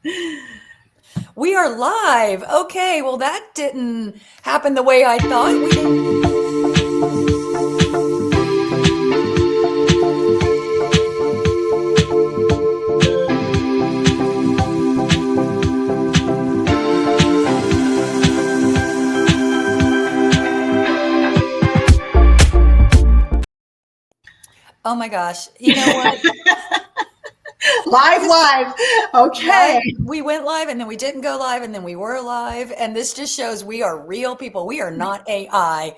We are live. Okay, well, that didn't happen the way I thought. We didn't. Oh my gosh. You know what? Live. Okay. Live, we went live and then we didn't go live and then we were live. And this just shows we are real people. We are not AI.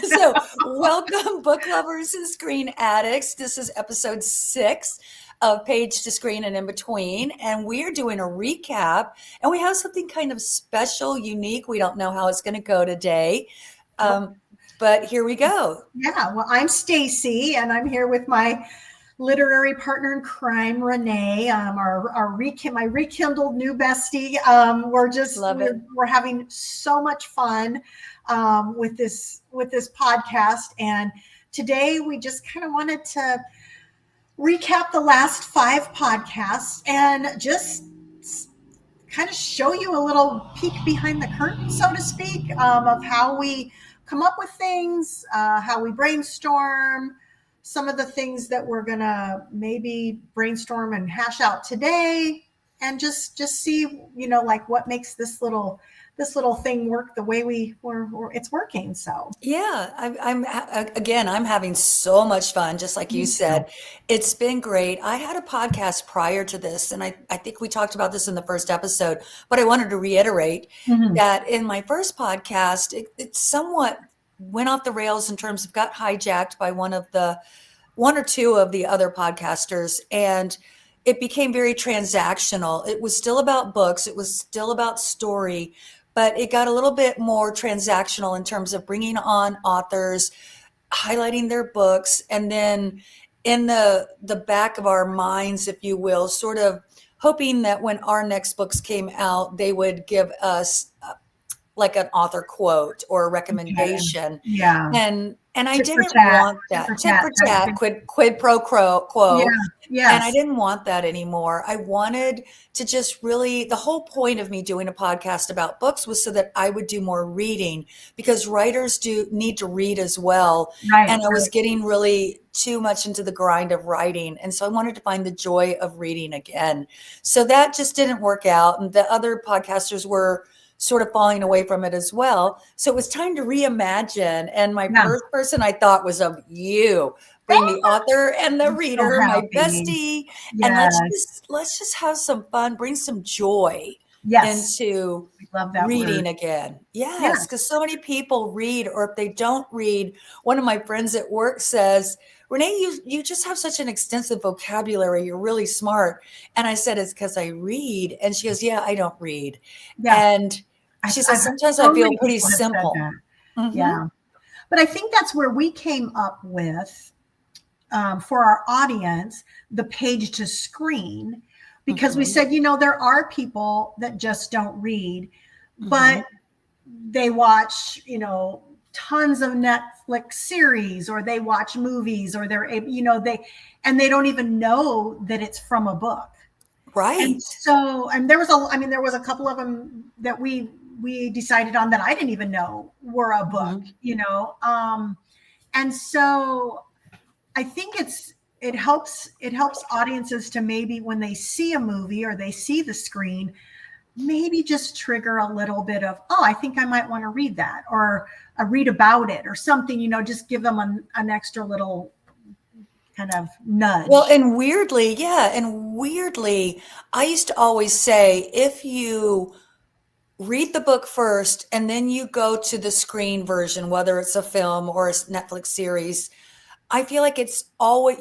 So, welcome, book lovers and screen addicts. This is episode 6 of Page to Screen and In Between. And we are doing a recap. And we have something kind of special, unique. We don't know how it's going to go today. But here we go. Yeah. Well, I'm Staci, and I'm here with my literary partner in crime, Renee. My rekindled new bestie. We're having so much fun with this podcast, and today we just kind of wanted to recap the last 5 podcasts and just kind of show you a little peek behind the curtain, so to speak, of how we come up with things, how we brainstorm, some of the things that we're gonna maybe brainstorm and hash out today, and just see, like what makes this little thing work the way it's working. So Yeah, I'm having so much fun, just like you said. It's been great. I had a podcast prior to this, and I think we talked about this in the first episode, but I wanted to reiterate that in my first podcast, it somewhat went off the rails in terms of got hijacked by one or two of the other podcasters, and it became very transactional. It was still about books. It was still about story, but it got a little bit more transactional in terms of bringing on authors, highlighting their books, and then in the back of our minds, if you will, sort of hoping that when our next books came out, they would give us like an author quote or a recommendation. Yeah. And I didn't want that. Tit for tat, quid pro quo. Yes. And I didn't want that anymore. I wanted to just really, the whole point of me doing a podcast about books was so that I would do more reading, because writers do need to read as well. Right, and I was getting really too much into the grind of writing. And so I wanted to find the joy of reading again. So that just didn't work out. And the other podcasters were sort of falling away from it as well. So it was time to reimagine. And my first person I thought was of you, being the author and the reader, my bestie. Yes. And let's just have some fun, bring some joy into reading again. Yes, because so many people read, or if they don't read, one of my friends at work says, Renee, you just have such an extensive vocabulary. You're really smart. And I said, it's because I read. And she goes, yeah, I don't read. Yeah. And she says, sometimes I feel pretty simple. Yeah. But I think that's where we came up with, for our audience, the page to screen, because we said, there are people that just don't read, but they watch, tons of Netflix series, or they watch movies, or they're, they don't even know that it's from a book. Right. And so, and there was a couple of them that we decided on that I didn't even know were a book, and so I think it helps audiences to maybe when they see a movie or they see the screen, maybe just trigger a little bit of, I think I might want to read that, or read about it or something, just give them an extra little kind of nudge. Well, and weirdly, I used to always say, if you read the book first and then you go to the screen version, whether it's a film or a Netflix series, I feel like it's always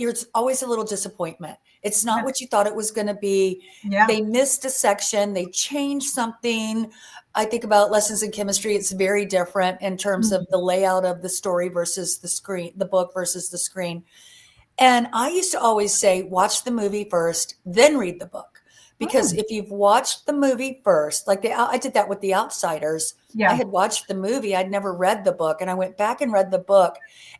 a little disappointment. It's not what you thought it was going to be. Yeah. They missed a section. They changed something. I think about Lessons in Chemistry. It's very different in terms of the layout of the story versus the screen, the book versus the screen. And I used to always say, watch the movie first, then read the book. Because if you've watched the movie first, like I did that with The Outsiders. Yeah. I had watched the movie. I'd never read the book. And I went back and read the book.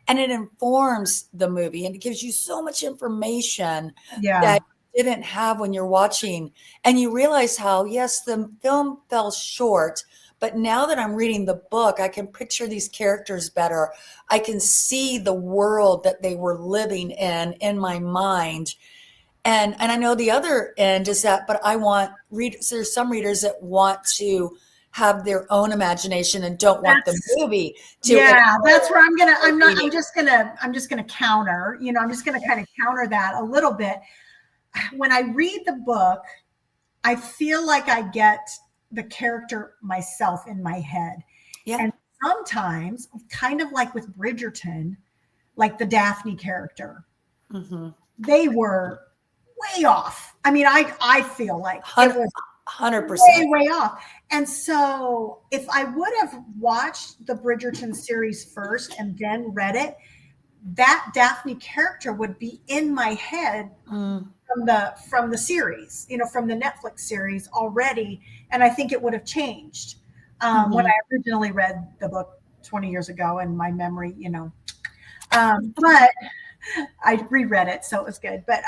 And it informs the movie. And it gives you so much information that didn't have when you're watching. And you realize how, yes, the film fell short, but now that I'm reading the book, I can picture these characters better. I can see the world that they were living in my mind. And I know the other end is that, but I want readers, there's some readers that want to have their own imagination and don't want the That's movie to yeah, that's where reading. I'm just gonna counter, I'm just gonna kind of counter that a little bit. When I read the book, I feel like I get the character myself in my head. Yeah. And sometimes, kind of like with Bridgerton, like the Daphne character, Mm-hmm. they were way off. I mean, I feel like it was 100%. way off. And so if I would have watched the Bridgerton series first and then read it, that Daphne character would be in my head Mm. from the series, from the Netflix series already, and I think it would have changed when Mm-hmm. I originally read the book 20 years ago, and my memory, but I reread it, so it was good. But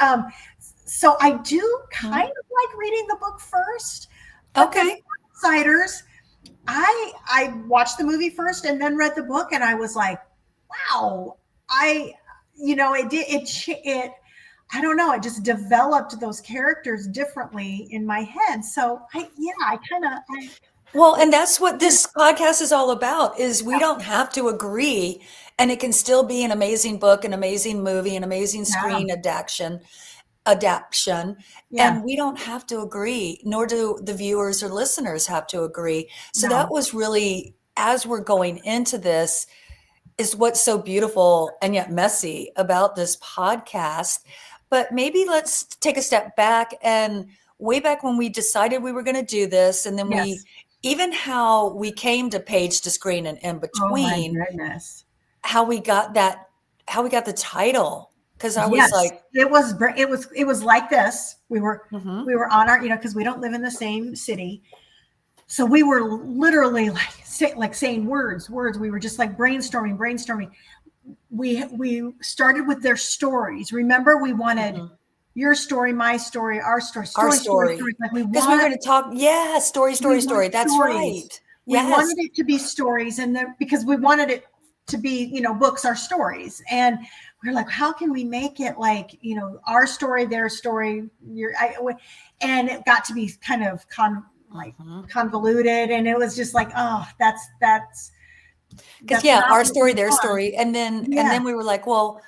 so I do kind of like reading the book first, but then Okay. Outsiders, I watched the movie first and then read the book, and I was like, wow, it I don't know, it just developed those characters differently in my head. So I kind of Well, and that's what this podcast is all about, is we don't have to agree, and it can still be an amazing book, an amazing movie, an amazing yeah, screen adaptation, yeah, and we don't have to agree, nor do the viewers or listeners have to agree. So that no, was really, as we're going into this, is what's so beautiful and yet messy about this podcast. But maybe let's take a step back, and way back when we decided we were going to do this, and then yes. even how we came to page to screen and in Oh my between, goodness. how we got that, how we got the title. Because I was Yes, like, it was like this. We were mm-hmm, we were on our, because we don't live in the same city. So we were literally like saying words. We were just like brainstorming. We started with their stories. Remember, we wanted mm-hmm. your story, my story, our story, Our story. story. Like we Because we were want going to talk, yeah, we want story. That's stories. right. We Yes. wanted it to be stories, and then because we wanted it to be, books are stories, and we're like, how can we make it like, our story, their story, and it got to be kind of Mm-hmm. convoluted, and it was just like, oh, Because that's yeah, not our what we story, their want. story, and Yeah, then we were like, well,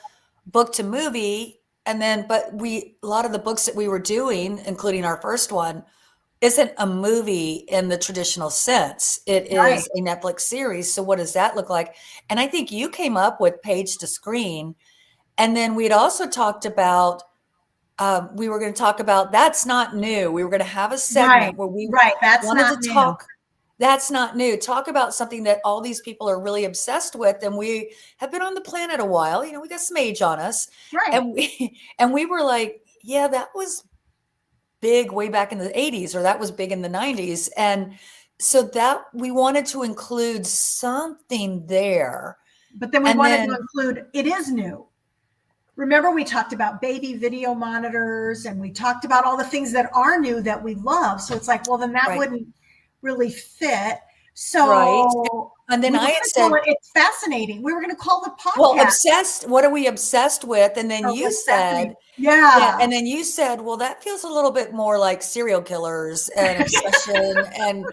book to movie, and then but a lot of the books that we were doing, including our first one, isn't a movie in the traditional sense. It right, is a Netflix series. So what does that look like? And I think you came up with page to screen, and then we'd also talked about. We were going to talk about that's not new. We were going to have a segment where we right. That's wanted not to new. talk. That's not new. Talk about something that all these people are really obsessed with, and we have been on the planet a while. We got some age on us, Right. and we and we were like, yeah, that was big way back in the 80s, or that was big in the 90s, and so that we wanted to include something there, But then we and wanted to then include it is new. Remember, we talked about baby video monitors, and we talked about all the things that are new that we love. So it's like, well, then that right, wouldn't really fit. right, So and then we were I going had to call said, it It's Fascinating. We were going to call the well, podcast obsessed, what are we obsessed with? And then you What's said, Fascinating. yeah, Yeah. and then you said, well, that feels a little bit more like serial killers and obsession, and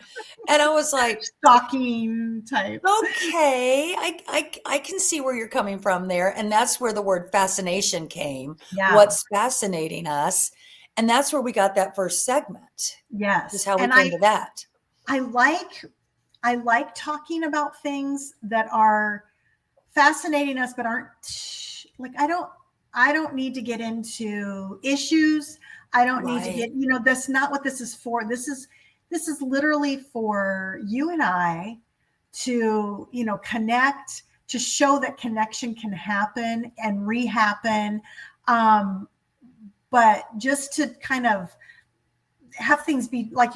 I was like, Stalking type. okay, I can see where you're coming from there, and that's where the word fascination came. Yeah. What's fascinating us? And that's where we got that first segment, is Yes. how we And came to that. I like I like talking about things that are fascinating us but aren't like I don't need to get into issues. I don't need to Right. get, that's not what this is for. This is literally for you and I to, connect, to show that connection can happen and rehappen. um but just to kind of have things be like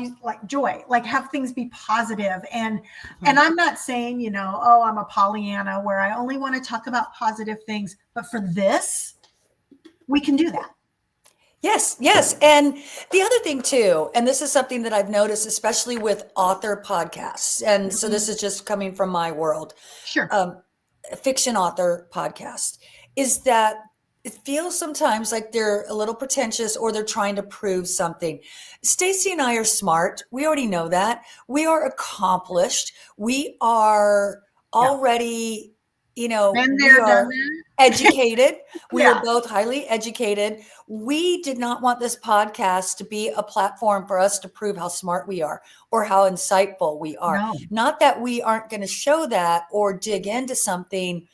joy, like have things be positive. And Mhm. I'm not saying, oh, I'm a Pollyanna where I only want to talk about positive things, but for this we can do that. Yes, yes. And the other thing too, and this is something that I've noticed, especially with author podcasts, and so this Mhm. is just coming from my world, Sure. um, fiction author podcast, is that it feels sometimes like they're a little pretentious or they're trying to prove something. Stacy and I are smart. We already know that. We are accomplished. We are Yeah. already, Been we there, done are that. educated. We are Yeah. both highly educated. We did not want this podcast to be a platform for us to prove how smart we are or how insightful we are. No. Not that we aren't going to show that or dig into something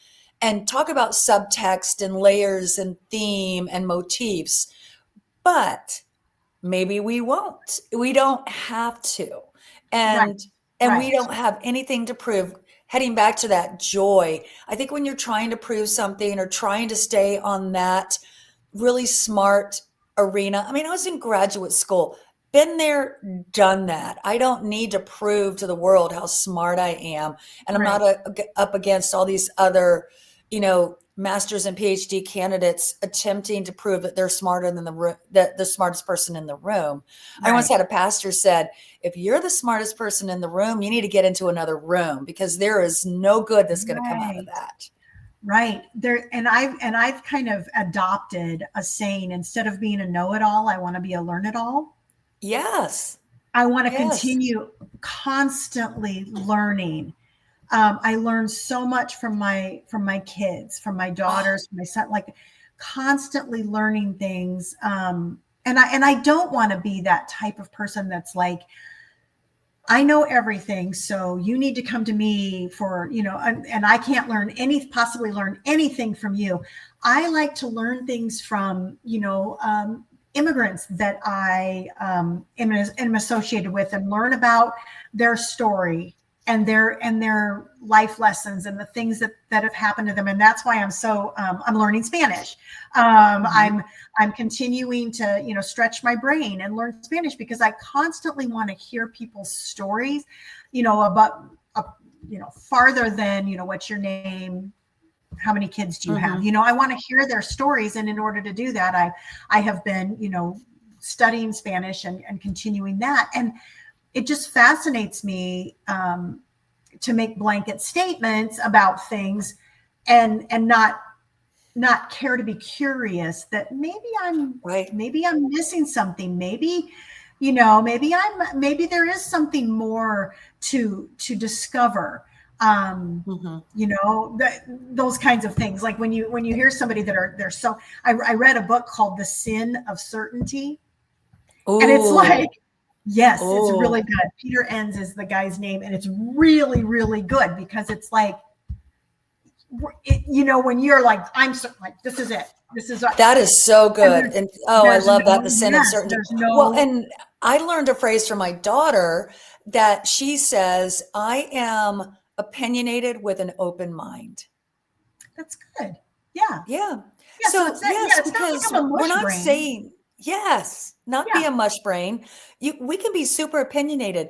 and talk about subtext and layers and theme and motifs, but maybe we won't. We don't have to. Right. And we Right. don't have anything to prove. Heading back to that joy, I think when you're trying to prove something or trying to stay on that really smart arena. I mean, I was in graduate school, been there, done that. I don't need to prove to the world how smart I am. And I'm not Right. up against all these other, master's and PhD candidates attempting to prove that they're smarter than that the smartest person in the room. I once Right. had a pastor said, if you're the smartest person in the room, you need to get into another room because there is no good that's going to come out of Right. that. Right. There, and I've kind of adopted a saying, instead of being a know-it-all, I want to be a learn-it-all. Yes. I want to Yes. continue constantly learning. I learn so much from my kids, from my Oh, daughters, from my son, like constantly learning things. And I don't want to be that type of person that's like, I know everything, so you need to come to me for, and I can't possibly learn anything from you. I like to learn things from, immigrants that I am associated with, and learn about their story and their life lessons and the things that have happened to them. And that's why I'm learning Spanish. Um, mhm. I'm I'm continuing to, stretch my brain and learn Spanish because I constantly want to hear people's stories, about, farther than, what's your name? How many kids do you have? Mhm. I want to hear their stories. And in order to do that, I have been, studying Spanish and continuing that. And it just fascinates me, to make blanket statements about things and not care to be curious that Right. maybe I'm missing something. Maybe, maybe there is something more to discover. Um, Mhm. those kinds of things. Like when you hear somebody they're so, I read a book called The Sin of Certainty, and it's like, Ooh. yes, it's really Ooh. good. Peter Enns is the guy's name, and it's really, really good because it's like, when you're like, I'm so, like, this is it. This is what, That is so and good. And oh, I love that, the sin of certainty. there's Well, no, and I learned a phrase from my daughter that she says, I am opinionated with an open mind. that's good. Yeah. Yeah. Yeah. So So it's that, yes, yeah, it's not because become a we're mush not brain. saying yes, not be Yeah. a mush brain. We can be super opinionated,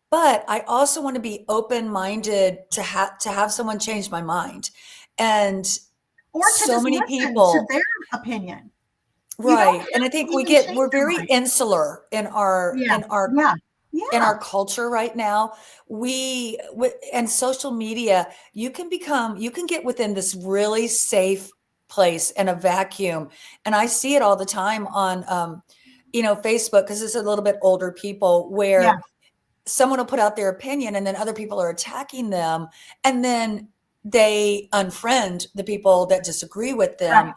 but I also want to be open minded to have someone change my mind. And Or to so just many listen to people, their opinion. You don't right. And I have to think even change we're their very mind. insular in our Yeah. Yeah. our Yeah. culture right now. And social media, you can get within this really safe place and a vacuum. And I see it all the time on, Facebook, because it's a little bit older people Yeah. where someone will put out their opinion and then other people are attacking them. And then they unfriend the people that disagree with Right. them.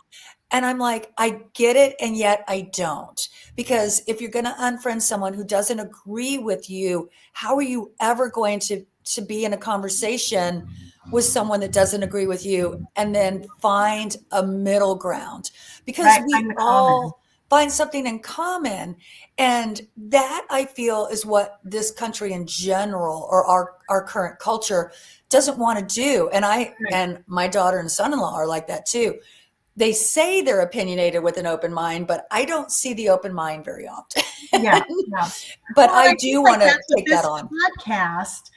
And I'm like, I get it, and yet I don't. Because if you're going to unfriend someone who doesn't agree with you, how are you ever going to be in a conversation with someone that doesn't agree with you and then find a middle ground? Because Right. we Find the common. all find something in common. And that, I feel, is what this country in general, or our current culture, doesn't want to do. Right. And my daughter and son-in-law are like that too. They say they're opinionated with an open mind, but I don't see the open mind very often. Yeah. Yeah. But Well, and I I think do like want to that's what take that this on. podcast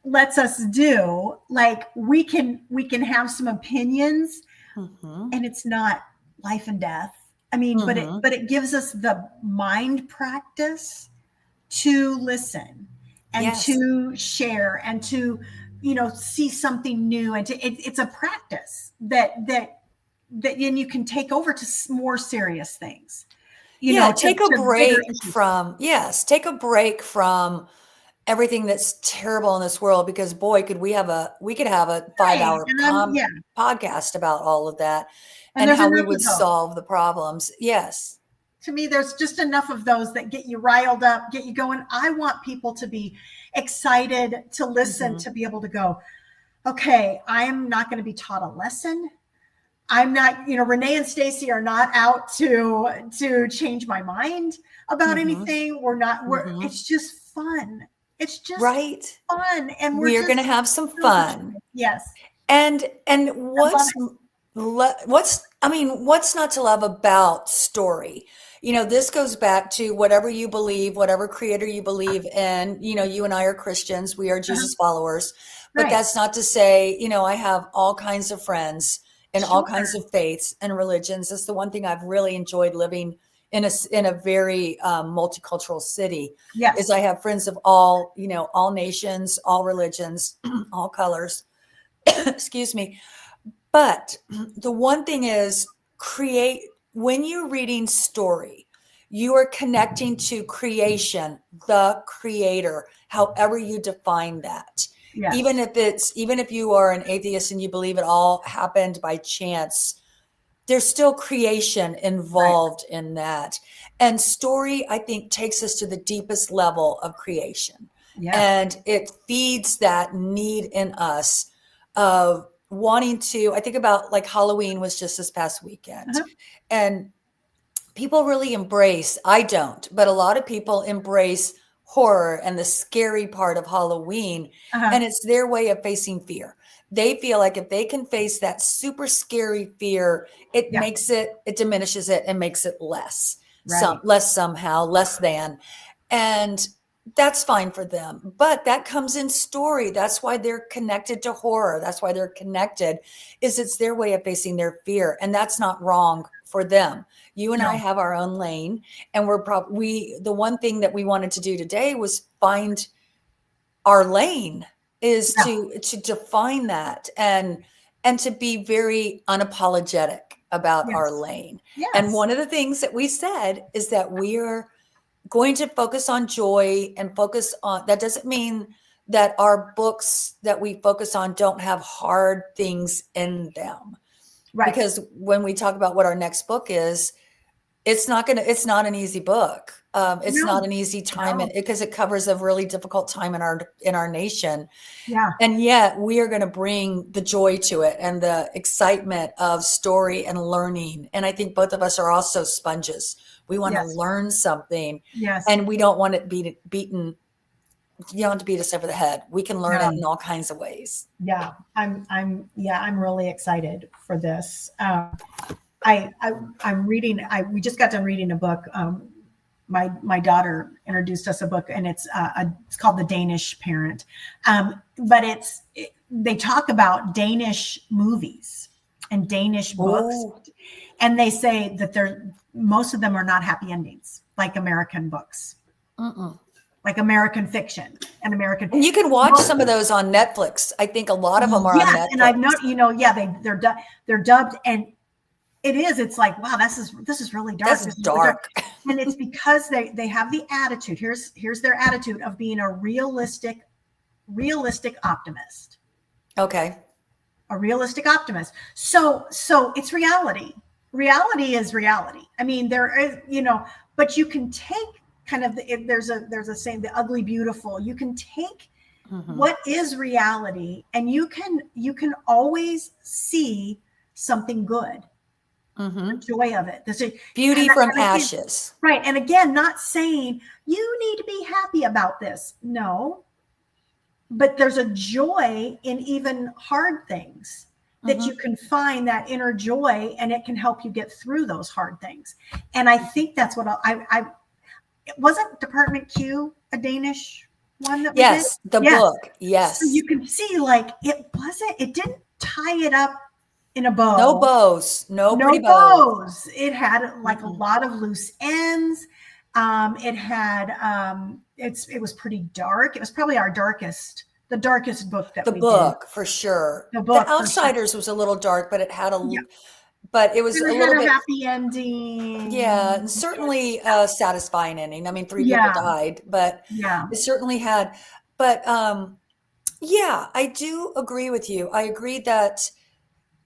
lets us do. Like we can have some opinions, Mhm. and it's not life and death. I mean, Mm-hmm. but it gives us the mind practice to listen and Yes. to share and to, see something new, and it's a practice that then you can take over to more serious things, Yeah, to, take a bigger break issues. from, yes, take a break from everything that's terrible in this world because boy, we could have a Right. 5 hour And yeah. podcast about all of that And and there's how we enough would of those. solve the problems. Yes. To me, there's just enough of those that get you riled up, get you going. I want people to be excited to listen, Mm-hmm. to be able to go, okay, I am not going to be taught a lesson. I'm not, Renee and Staci are not out to change my mind about Mm-hmm. anything. Mm-hmm. It's just fun. It's just Right. fun. And we're We are going to just have some so fun. passionate. Yes. And I love it. what's not to love about story? This goes back to whatever you believe, whatever creator you believe in. You and I are Christians, we are Uh-huh. Jesus followers, but Right. that's not to say, I have all kinds of friends in all Sure. kinds of faiths and religions. That's the one thing I've really enjoyed living in a very multicultural city is Yes. I have friends of all nations, all religions, all colors. Excuse me. But the one thing is when you're reading story, you are connecting to creation, the creator, however you define that. Yes. Even if you are an atheist and you believe it all happened by chance, there's still creation Right. involved in that. And story, I think, takes us to the deepest level of creation. Yes. And it feeds that need in us of wanting to. I think about like Halloween was just this past weekend. Uh-huh. And people really embrace, I don't, but a lot of people embrace horror and the scary part of Halloween. Uh-huh. And it's their way of facing fear. They feel like if they can face that super scary fear, Yeah. it diminishes it and makes it Right. less somehow, less than. And that's fine for them. But that comes in story. That's why they're connected to horror. That's why they're connected, is it's their way of facing their fear. And that's not wrong for them. You and I No. have our own lane, and the one thing that we wanted to do today was find our lane, is Yeah. to define that and to be very unapologetic about our Yes. lane. And Yes. one of the things that we said is that we are going to focus on joy and focus on that. Doesn't mean that our books that we focus on don't have hard things in them, Right. because when we talk about what our next book is, it's not an easy book. It's No. not an easy time No. because it covers a really difficult time in our nation. Yeah. And yet we are going to bring the joy to it and the excitement of story and learning. And I think both of us are also sponges. We want to Yes. learn something, Yes. and we don't want it beaten. You don't have to beat us over the head. We can learn it No. in all kinds of ways. Yeah. I'm really excited for this. I'm reading. We just got done reading a book. My daughter introduced us a book, and it's called The Danish Parent. But they talk about Danish movies and Danish books, Oh, and they say that most of them are not happy endings, like American books, mm-mm. like American fiction and American. And you can watch some of those on Netflix. I think a lot of them are on Yes, and I've Netflix. not, yeah, they're dubbed, and it's like, wow, this is really dark. That's This is really dark. dark. And it's because they have the attitude. Here's their attitude of being a realistic optimist. Okay. A realistic optimist. So it's reality. Reality is reality. I mean, there is, but you can take kind of there's a saying, the ugly beautiful. You can take Mm-hmm. what is reality, and you can always see something good. Mm-hmm. The joy of it. Beauty from and again, ashes. right. And again, not saying you need to be happy about this. No, but there's a joy in even hard things that Mm-hmm. you can find, that inner joy, and it can help you get through those hard things. And I think that's what I wasn't Department Q a Danish one that we did? Yes, the Yes. book. So Yes. you can see, like, it didn't tie it up in a No bow. bows, no No pretty bows. bows. It had like a Mm-mm. lot of loose ends. It had it was pretty dark. It was probably the darkest book that The we did. book for sure. The The book for sure. Outsiders was a little dark, but it had Yeah. but it was And a it had little a bit, happy ending. yeah, and certainly It's, a satisfying ending. I mean, three people yeah. died, but Yeah. it certainly had. But yeah, I do agree with you. I agree that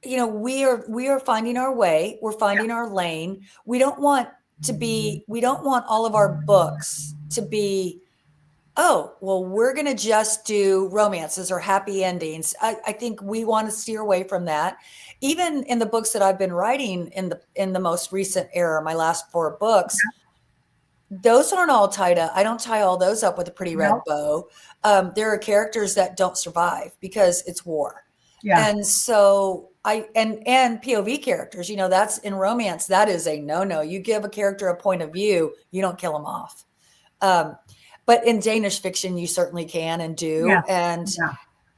we are finding our way. We're Yeah. finding our lane. We don't want all of our books to be, oh, well, we're going to just do romances or happy endings. I think we want to steer away from that. Even in the books that I've been writing in the most recent era, my last four books, those aren't all tied up. I don't tie all those up with a pretty red No. bow. There are characters that don't survive because it's war. Yeah. And so and POV characters, that's in romance, that is a no-no. You give a character a point of view, you don't kill them off. Um, but in Danish fiction, you certainly can and do. Yeah. And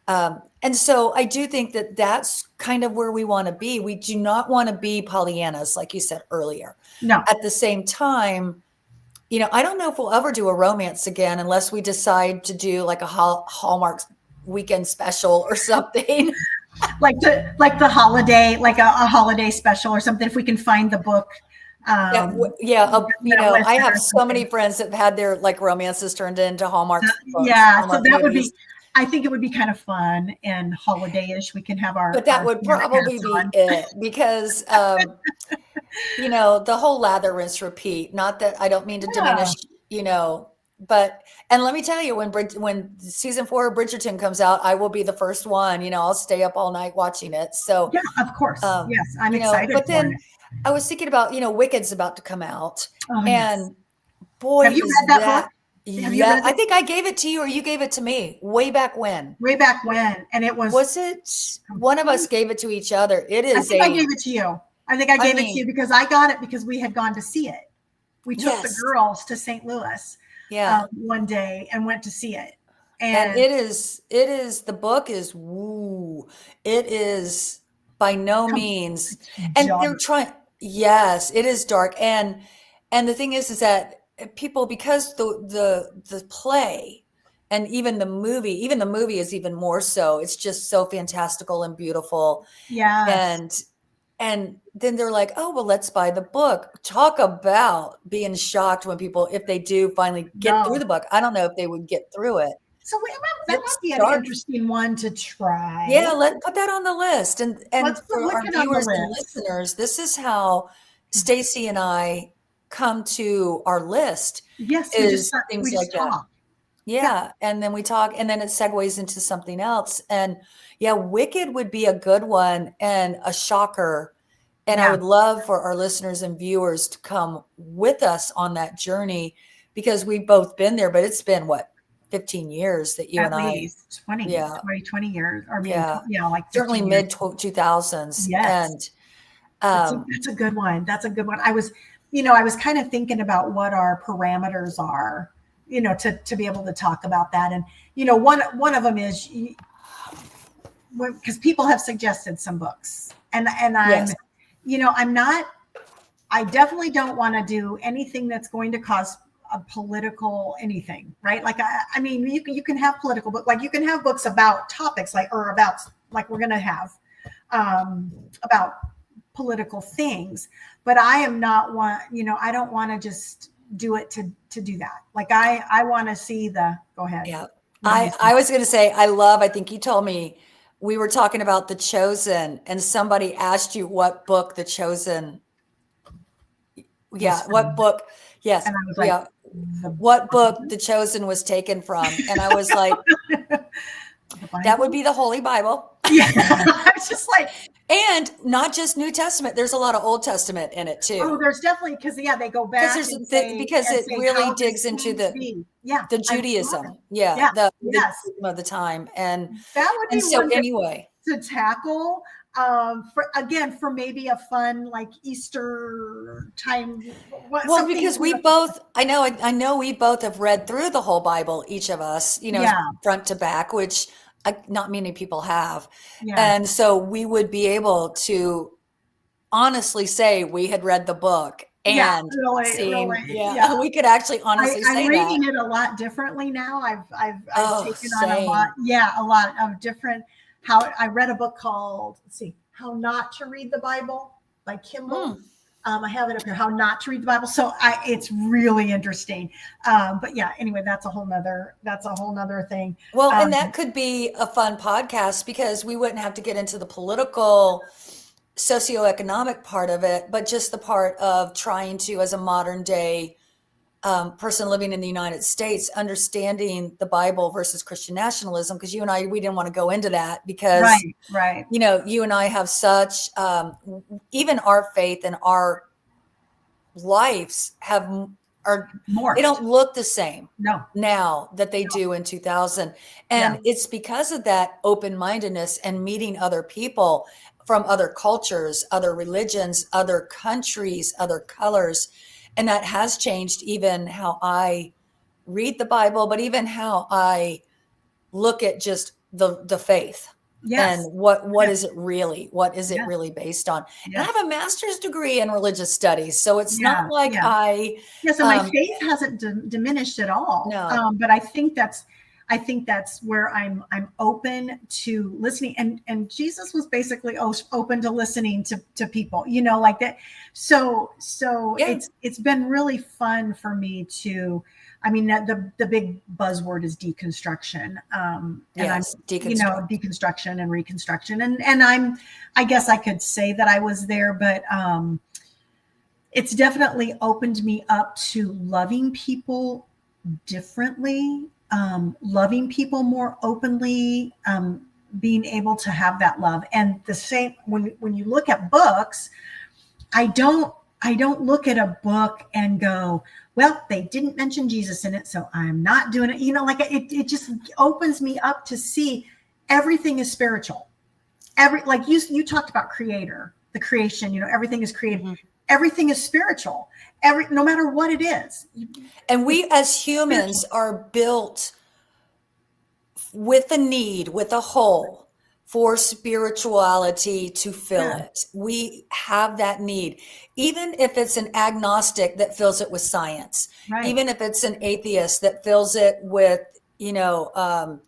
Yeah. so I do think that that's kind of where we want to be. We do not want to be Pollyannas, like you said earlier. No. At the same time, I don't know if we'll ever do a romance again unless we decide to do like a Hallmark weekend special or something. Like the holiday, like a holiday special or something. If we can find the book. Yeah, I have so many friends that have had their like romances turned into Hallmark books, Yeah, so Hallmark that would movies. be. I think it would be kind of fun and holiday-ish. We can have But that our would Santa probably hats be on. it because the whole lather, rinse, repeat. Not that I don't mean to Yeah, diminish, but and let me tell you, when season 4 of Bridgerton comes out, I will be the first one. I'll stay up all night watching it. So, yeah, of course. Yes, I'm excited but for then it. I was thinking about, Wicked's about to come out, Oh yes. and boy, Have you is read that book? that, Have you yeah, read I it? think I gave it to you or you gave it to me way back when. Way back when, and it was Was it one of us gave it to each other? It I is think I gave it to you. I think I I gave it to mean, you because I got it because we had gone to see it. We took the yes, girls to St. Louis yeah. one day and went to see it. And And the book is woo. It is by no means, it's and dark. they're trying, yes, it is dark. And the thing is that people, because the play and even the movie is even more so, it's just so fantastical and beautiful. Yes. And then they're like, oh, well, let's buy the book. Talk about being shocked when people, if they do finally get through No. the book. I don't know if they would get through it. So that might It's be an dark. interesting one to try. Yeah, let put that on the list. And Let's put for our Wicked on the viewers and list. listeners, this is how Stacy and I come to our list, Yes, is we things like just that. talk. Yeah. Yeah, and then we talk, and then it segues into something else. And yeah, Wicked would be a good one and a shocker. And I Yeah. would love for our listeners and viewers to come with us on that journey because we've both been there, but it's been what, 15 years that you At and I, least 20, yeah, 20, 20 years, or maybe yeah, like certainly 15 years. mid 2000s. Yes. And That's a good one. That's a good one. I was kind of thinking about what our parameters are, to be able to talk about that. And, one of them is because people have suggested some books and yes, I'm not, I definitely don't want to do anything that's going to cause a political anything, right? Like, I mean, you can have political, but like you can have books about topics or about like we're going to have about political things, but I am not one, I don't want to just do it to do that. Like I want to see go ahead. yeah. What do you I was going to say, I think you told me we were talking about The Chosen and somebody asked you what book The Chosen, yeah, what book, yes, And I was like, yeah, what book The Chosen was taken from. And I was like, that would be the Holy Bible. Yeah. I was just like, and not just New Testament. There's a lot of Old Testament in it too. there's definitely, because they go back Because it really how digs this into came to be. Yeah, the I love it. Judaism. Yeah. Yeah, The yes, Judaism of the time. And that would be so one anyway. to tackle. For maybe a fun like Easter time. Well, because we both, I know we both have read through the whole Bible, each of us, Yeah, front to back, which not many people have. Yeah. And so we would be able to honestly say we had read the book Yeah, and really. yeah, we could actually honestly I'm say that. reading it a lot differently now. I've taken on Same. a lot of different. How I read a book called, let's see, How Not to Read the Bible by Kimball. I have it up here, How Not to Read the Bible. So it's really interesting. But yeah, anyway, that's a whole nother thing. Well, and that could be a fun podcast because we wouldn't have to get into the political, socioeconomic part of it, but just the part of trying to, as a modern day person living in the United States, understanding the Bible versus Christian nationalism. Because you and I, we didn't want to go into that because, right. you know, you and I have such, even our faith and our lives are Morphed. They don't look the same No. now that they do in 2000. And it's because of that open-mindedness and meeting other people from other cultures, other religions, other countries, other colors. And that has changed even how I read the Bible, but even how I look at just the faith. Yes. And what is it really? What is it really based on? Yes. And I have a master's degree in religious studies, so it's not like so my faith hasn't diminished at all. No. But I think that's where I'm open to listening, and Jesus was basically open to listening to people, you know, like that. So it's been really fun for me to. I mean, the big buzzword is deconstruction. And deconstruction and reconstruction. And I guess I could say that I was there, but it's definitely opened me up to loving people differently, loving people more openly, being able to have that love. And the same when you look at books, I don't look at a book and go, well, they didn't mention Jesus in it, so I'm not doing it. You know, like it just opens me up to see everything is spiritual. Like you talked about the creation, you know, everything is created. Mm-hmm. Everything is spiritual. No matter what it is. And we as humans are built with a need, with a hole for spirituality to fill it. We have that need, even if it's an agnostic that fills it with science, even if it's an atheist that fills it with, you know,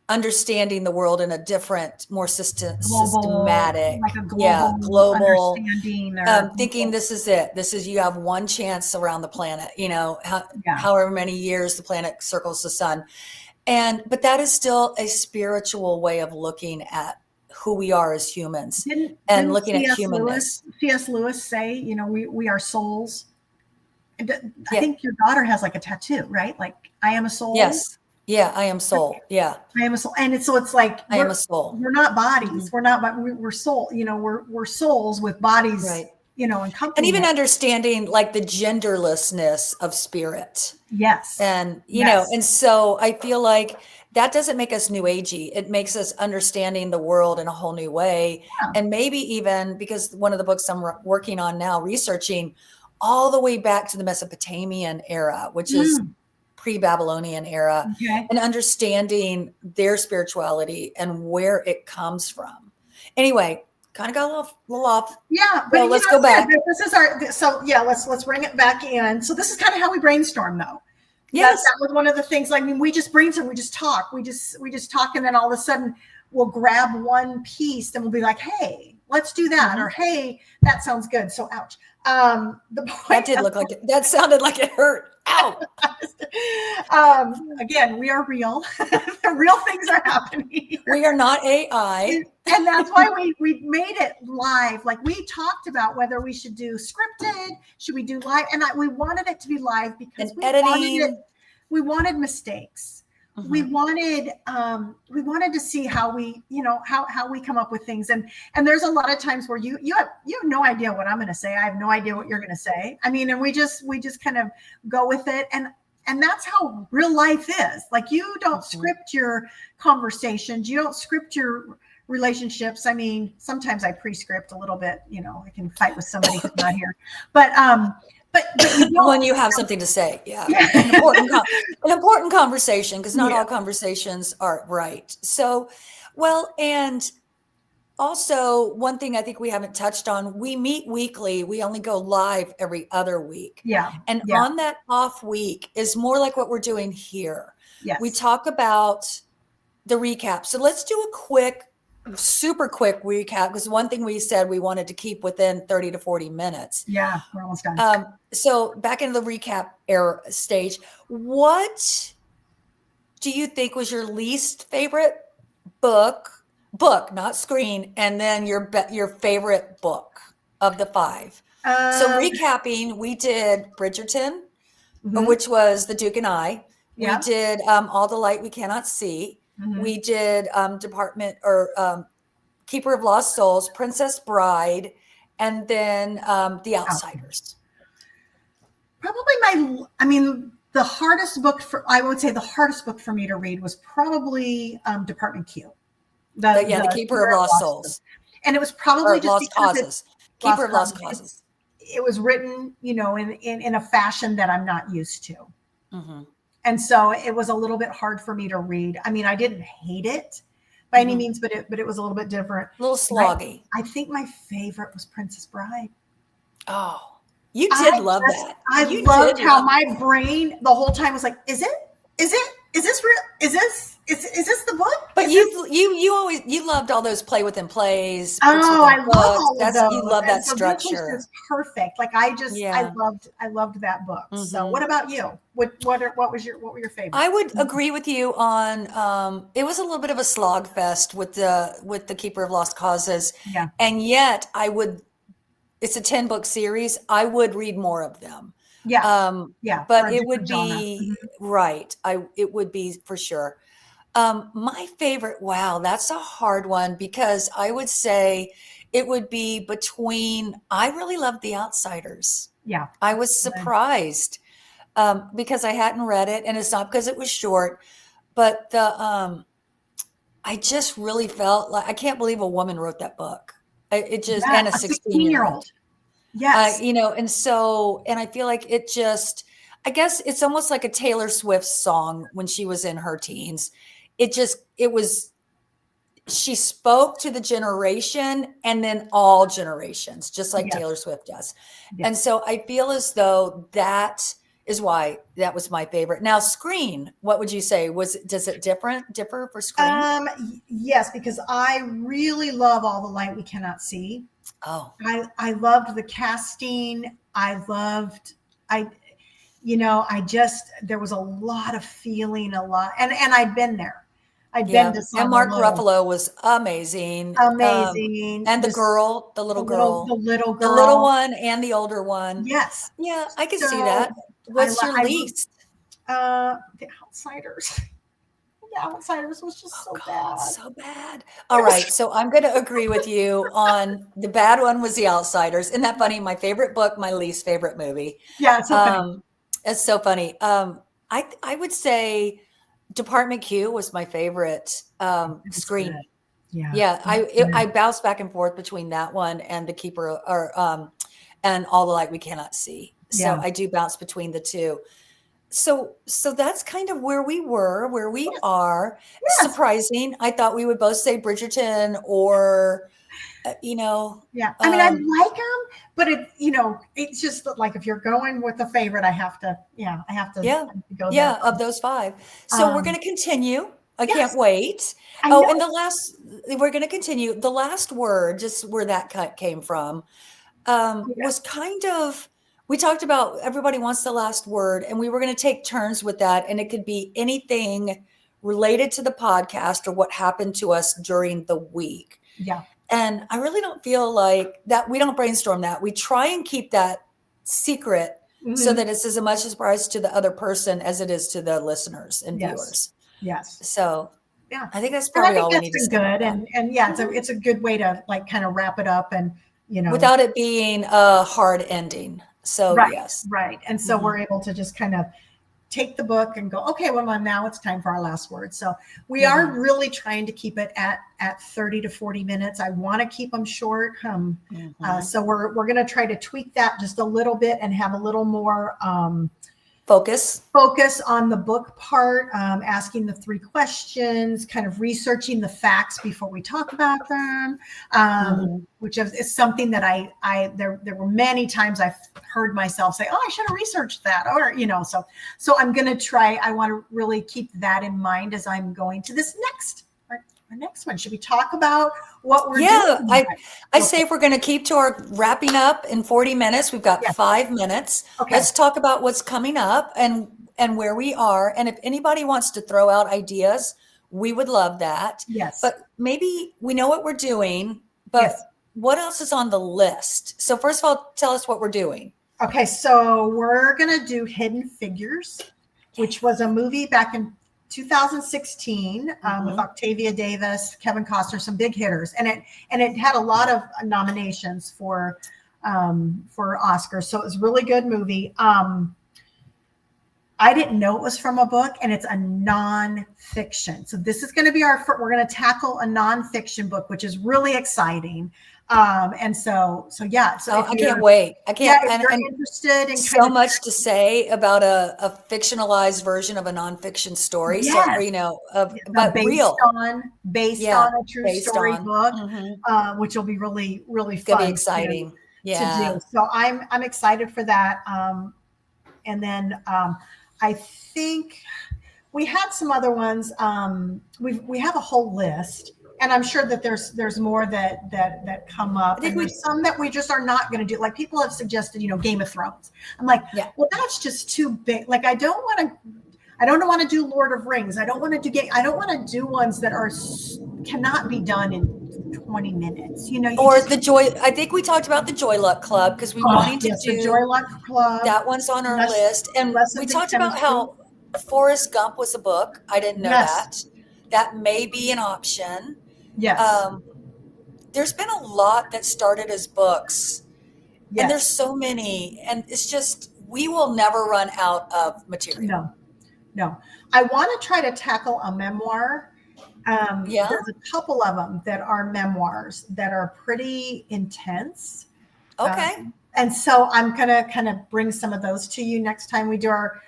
understanding the world in a different, more systematic, like a global understanding, thinking this is it. You have one chance around the planet, you know, however many years the planet circles the sun. But that is still a spiritual way of looking at who we are as humans and looking at humanness. C.S. Lewis say, you know, we are souls. I think your daughter has like a tattoo, right? Like, I am a soul. Yes. Yeah, I am soul. Yeah. I am a soul. And it's like, I am a soul. We're not bodies. Mm-hmm. We're soul, you know, we're souls with bodies. Right. You know, and even understanding like the genderlessness of spirit. Yes. And, you know, and so I feel like that doesn't make us new agey. It makes us understanding the world in a whole new way. Yeah. And maybe even because one of the books I'm working on now, researching all the way back to the Mesopotamian era, which is pre-Babylonian era, and understanding their spirituality and where it comes from. Anyway, kind of got a little off. Yeah, but let's go back. This is let's bring it back in. So this is kind of how we brainstorm, though. Yes, that was one of the things. I mean, we just brainstorm, we just talk, we just talk, and then all of a sudden we'll grab one piece and we'll be like, "Hey, let's do that," or "Hey, that sounds good." So, ouch. That sounded like it hurt. Ow. Again, we are real. Real things are happening. We are not AI. And that's why we made it live. Like, we talked about whether we should do scripted, should we do live? And we wanted it to be live because we wanted mistakes. Mm-hmm. We wanted to see how we, you know, how we come up with things. And there's a lot of times where you have no idea what I'm going to say. I have no idea what you're going to say. I mean, and we just kind of go with it. And that's how real life is. Like, you don't script your conversations. You don't script your relationships. I mean, sometimes I pre-script a little bit, you know, I can fight with somebody who's not here, but but you when don't. you have something to say. Yeah. Yeah. An important conversation, because not Yeah. all conversations are right. So, well, and also one thing I think we haven't touched on, we meet weekly. We only go live every other week. Yeah. And Yeah. on that off week is more like what we're doing here. We Yes. talk about the recap. So let's do a super quick recap, because one thing we said we wanted to keep within 30 to 40 minutes. Yeah. We're almost done. So back into the recap era stage, what do you think was your least favorite book, not screen, and then your favorite book of the 5? So Um, recapping, we did Bridgerton, mhm. which was The Duke and I. We Yeah. did All the Light We Cannot See. Mhm. We did Keeper of Lost Souls, Princess Bride, and then The Outsiders. Probably the hardest book I would say the hardest book for me to read was probably Department Q. The Keeper of Lost Souls. And it was probably Or just Lost because Causes. Keeper of Lost Causes. It was written, in a fashion that I'm not used to. Mm-hmm. And so it was a little bit hard for me to read. I mean, I didn't hate it by any means, but it was a little bit different. A little sloggy. I think my favorite was Princess Bride. Oh, you did love that. I loved how my brain the whole time was like, is this real? Is this the book? But you loved all those play within plays. Oh, I love all of those. You love that structure. This was perfect. Like I loved that book. Mm-hmm. So what about you? What were your favorites? I would agree with you on it was a little bit of a slog fest with the Keeper of Lost Causes. Yeah. And yet it's a 10-book series. I would read more of them. Yeah. But it would be right. It would be for sure. My favorite, wow, that's a hard one, because I would say it would be between, I really loved The Outsiders. Yeah. I was surprised because I hadn't read it, and it's not because it was short, but I just really felt like, I can't believe a woman wrote that book. And a 16-year-old. Yes. And I feel like I guess it's almost like a Taylor Swift song when she was in her teens. She spoke to the generation and then all generations, just like Taylor Swift does. Yes. And so I feel as though that is why that was my favorite. Now, Screen, what would you say? Does it differ for Screen? Yes, because I really love All the Light We Cannot See. Oh, I loved the casting. There was a lot of feeling, and I'd been there. I'd been to some. And Mark Ruffalo was amazing. Amazing. And the little girl, the little one and the older one. Yes. Yeah, I can see that. What's your least? The Outsiders. The Outsiders was just so bad. So bad. All right. So I'm going to agree with you on the bad one was The Outsiders. Isn't that funny? My favorite book, my least favorite movie. Yeah, it's so funny. It's so funny. I would say Department Q was my favorite Screen. Good. Yeah. Yeah. I bounced back and forth between that one and The Keeper and All the Light We Cannot See. So I do bounce between the two. So that's kind of where we are. Yes. Surprising. I thought we would both say Bridgerton or, Yeah. I mean, I like them, but it's just like, if you're going with a favorite, I have to go there. Of those 5. So we're going to continue. I can't wait. And we're going to continue. The last word, just where that cut came from, was kind of, we talked about everybody wants the last word, and we were going to take turns with that. And it could be anything related to the podcast or what happened to us during the week. Yeah. And I really don't feel like that. We don't brainstorm that. We try and keep that secret so that it's as much a surprise to the other person as it is to the listeners and viewers. Yes. So I think that's probably all we need to say. Good. And it's a good way to kind of wrap it up and, without it being a hard ending. So yes. Right. And so we're able to just kind of take the book and go, okay, well, now it's time for our last word. So we are really trying to keep it at 30 to 40 minutes. I want to keep them short. So we're going to try to tweak that just a little bit and have a little more focus on the book part, asking the 3 questions, kind of researching the facts before we talk about them, which is something that there were many times I've heard myself say, oh, I should have researched that, or, so I'm going to try. I want to really keep that in mind as I'm going to this our next one. Should we talk about what we're doing? I say if we're going to keep to our wrapping up in 40 minutes, we've got 5 minutes. Okay. Let's talk about what's coming up and where we are. And if anybody wants to throw out ideas, we would love that. Yes. But maybe we know what we're doing, but what else is on the list? So first of all, tell us what we're doing. Okay. So we're going to do Hidden Figures, which was a movie back in 2016 with Octavia Davis, Kevin Costner, some big hitters, and it had a lot of nominations for Oscars. So it was a really good movie. I didn't know it was from a book, and it's a nonfiction. So this is going to be we're going to tackle a nonfiction book, which is really exciting. And so yeah. So I can't wait. I can't. Yeah, if you're interested in so much to say about a fictionalized version of a nonfiction story. Yes. So, but based on a true story book, which will be really, really fun. It'll be exciting. To do. So I'm excited for that. And then I think we had some other ones. We have a whole list. And I'm sure that there's more that come up. And there's some that we just are not going to do. Like people have suggested, Game of Thrones. I'm like, well, that's just too big. Like I don't want to do Lord of Rings. I don't want to do ones that cannot be done in 20 minutes. The Joy. I think we talked about the Joy Luck Club because we wanted to do the Joy Luck Club. That one's on our list. And we talked about how Forrest Gump was a book. I didn't know that. That may be an option. Yes. There's been a lot that started as books. Yes. And there's so many. And it's just, we will never run out of material. No. I want to try to tackle a memoir. There's a couple of them that are memoirs that are pretty intense. Okay. And so I'm going to kind of bring some of those to you next time we do our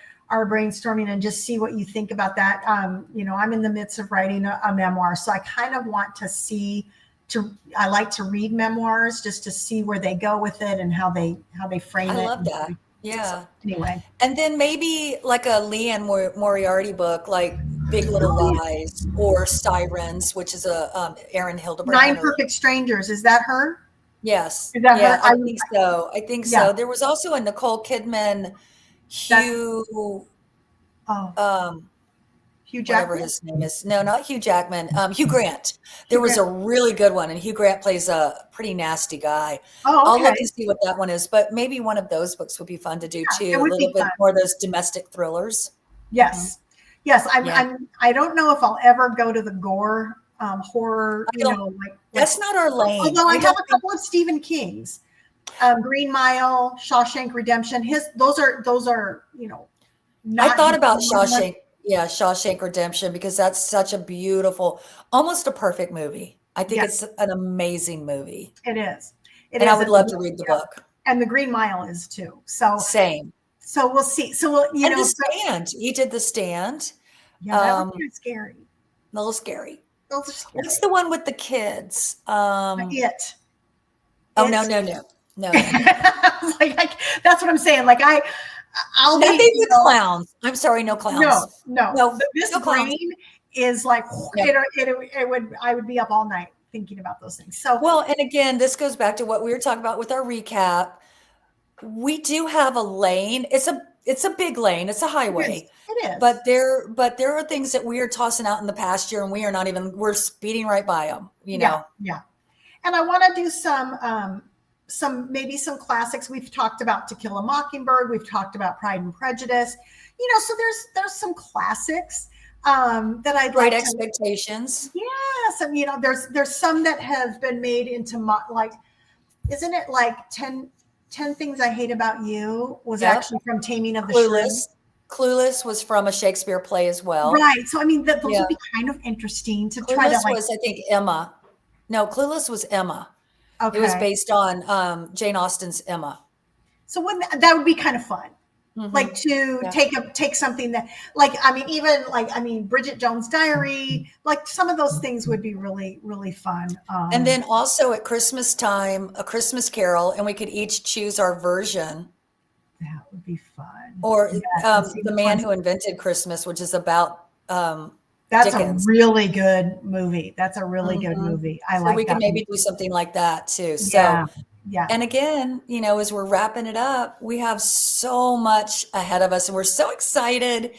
brainstorming and just see what you think about that. I'm in the midst of writing a memoir. So I kind of want to I like to read memoirs just to see where they go with it and how they frame it. I love that. Yeah. So, anyway. And then maybe like a Leanne Moriarty book, like Big Little Lies or Sirens, which is a Erin Hildebrand. 9 Perfect Strangers. Is that her? Yes. Is that her? I think so. I think so. There was also a Nicole Kidman, Hugh Jackman? Whatever his name is. No, not Hugh Jackman. Hugh Grant. There was a really good one, and Hugh Grant plays a pretty nasty guy. Oh, okay. I'll look and see what that one is, but maybe one of those books would be fun to do too. A little bit more of those domestic thrillers. Yes. Yes. I don't know if I'll ever go to the gore horror. That's not our lane. Although I have a couple of Stephen King's. Green Mile, Shawshank Redemption. Those are I thought about Shawshank. Yeah, Shawshank Redemption, because that's such a beautiful, almost a perfect movie. I think it's an amazing movie. It is. I would love to read the book. And the Green Mile is too. So same. So we'll see. So we'll, The Stand. He did The Stand. Yeah, that was kind of scary. A little scary. What's the one with the kids? It. Oh, no. That's what I'm saying. Like I'll be the clowns. I'm sorry, no clowns. No. This brain is like I would be up all night thinking about those things. So and again, this goes back to what we were talking about with our recap. We do have a lane. It's a big lane. It's a highway. It is. But there are things that we are tossing out in the pasture, and we're speeding right by them. Yeah. And I want to do some classics. We've talked about To Kill a Mockingbird. We've talked about Pride and Prejudice. So there's some classics that I'd Great like Expectations. Yes, and there's some that have been made into isn't it like 10 Things I Hate About You was actually from Taming of the Shrew? Clueless was from a Shakespeare play as well. Right. So I mean, those Yeah. would be kind of interesting to try to Clueless was, I think, Emma. No, Clueless was Emma. It was okay. based on Jane Austen's Emma. So that would be kind of fun. Like to Yeah. take something that, like, I mean, even like, I mean, Bridget Jones' Diary, like some of those things would be really, really fun. And then also at Christmas time, A Christmas Carol, and we could each choose our version. That would be fun. Or Yes, The Man Who Invented Christmas, which is about that's Dickens. a really good movie. That's a really good movie. I So like we that could maybe movie. do something like that too. Yeah. So, Yeah. and again, you know, as we're wrapping it up, we have so much ahead of us and we're so excited.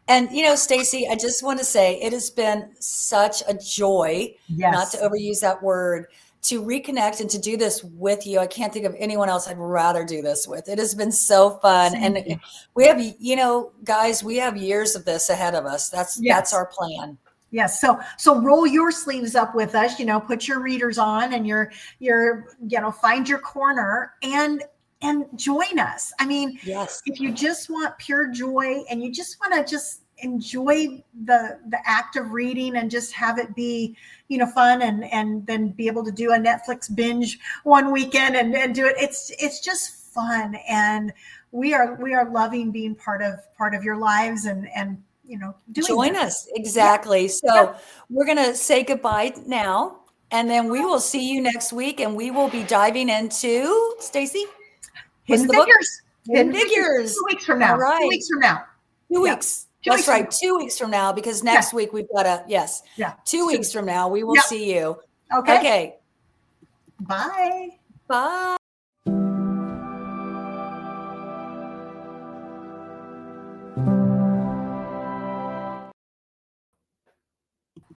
And, you know, Staci, I just want to say it has been such a joy, not to Yes. overuse that word, to reconnect and to do this with you. I can't think of anyone else I'd rather do this with. It has been so fun. Thank And you. we have, you know, guys, we have years of this ahead of us. That's Yes. our plan. Yes. So roll your sleeves up with us, you know, put your readers on and you know, find your corner and join us. I mean, Yes. if you just want pure joy and you just want to just enjoy the act of reading and just have it be, you know, fun and then be able to do a Netflix binge one weekend and do it. It's just fun. And we are loving being part of your lives and you know, Join this. us. Exactly. Yeah. So we're going to say goodbye now, and then we will see you next week, and we will be diving into, Staci, what's Hidden the book? Figures. Hidden Figures. 2 weeks from All now. right. 2 weeks from now. 2 Yeah. weeks. 2 That's weeks from right. now. 2 weeks from now, because next week we've got yes. Yeah. 2 weeks from now, we will Yep. see you. Okay. Okay. Bye. Bye.